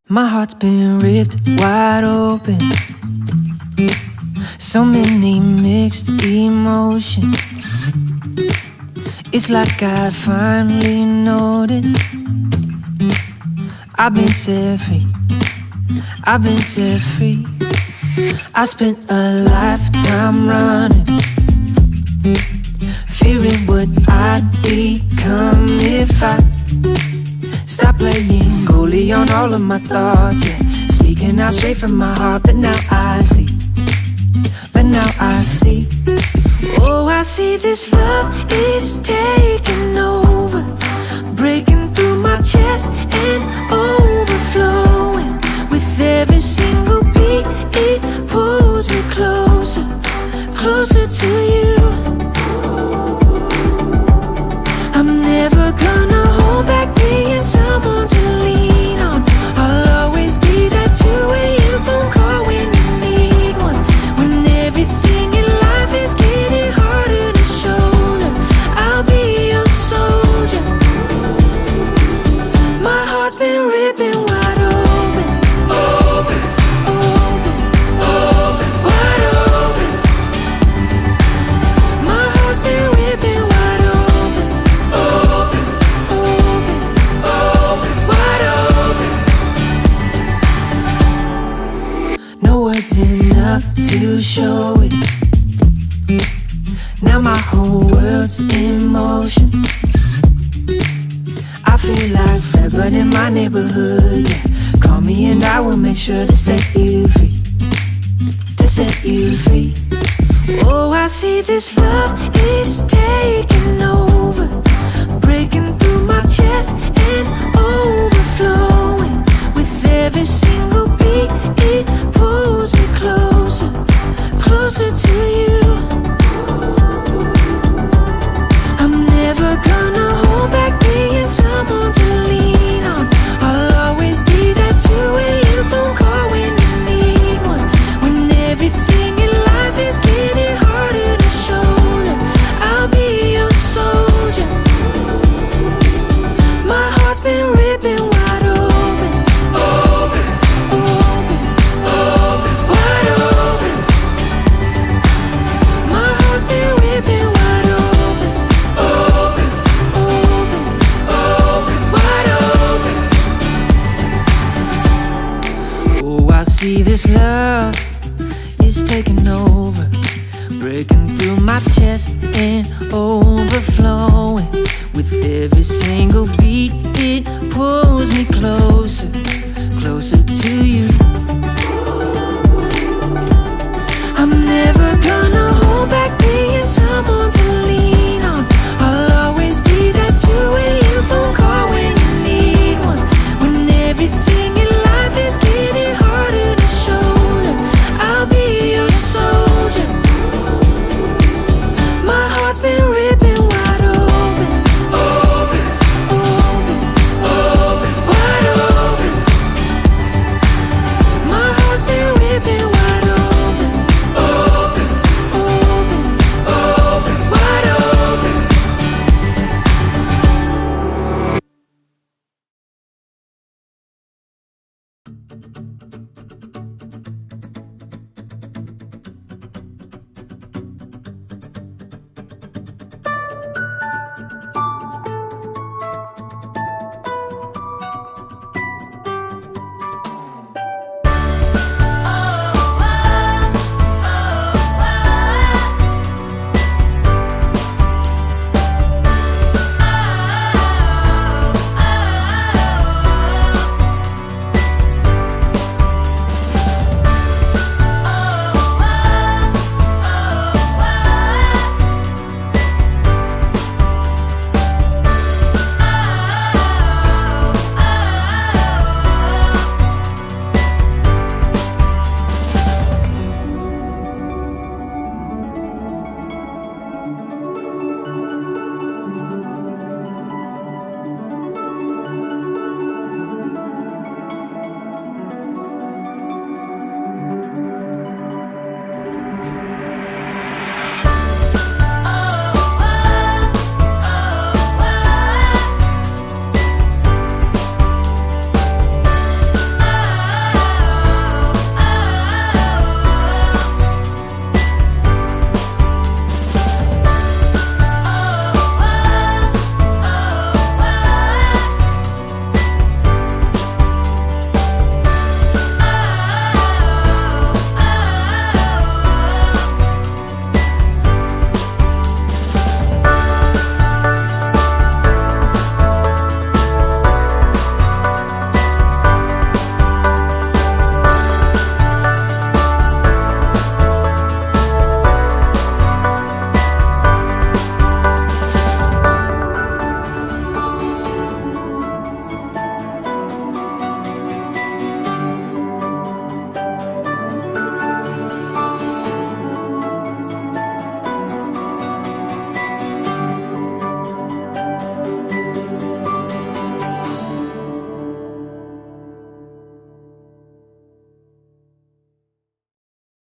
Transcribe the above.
My heart's been ripped wide open. So many mixed emotions. It's like I finally noticed I've been set free. I've been set free. I spent a lifetime running, fearing what I'd become if I stop playing goalie on all of my thoughts, yeah. Speaking out straight from my heart, but now I see. Oh, I see this love is taking over, breaking through my chest and overflowing. With every single beat, it pulls me closer, closer to you. I'm never gonna hold back being someone to lean on. I'll always be that 2 a.m. phone call when you need one. When everything in life is getting harder to shoulder, I'll be your soldier. My heart's been ripping wide open, open, open, open, wide open. My heart's been ripping wide open, open, open, open, wide open. No words enough to show it. Now my whole world's in motion. I feel like Fred, but in my neighborhood, yeah. Call me and I will make sure to set you free, to set you free. Oh, I see this love is taking over, breaking through my chest and overflowing. With every single beat, it pulls me closer, closer to you. I'm never gonna hold back being someone to lean on. I'll always be that 2 a.m. phone call when you need one. When everything in life is getting harder to shoulder, I'll be your soldier. My heart's been ripping wide open, open, open, open, wide open. My heart's been ripping wide open, open, open, open, wide open. Oh, I see this love is taking over, breaking through my chest and overflowing. With every single beat, it pulls me closer, closer to you.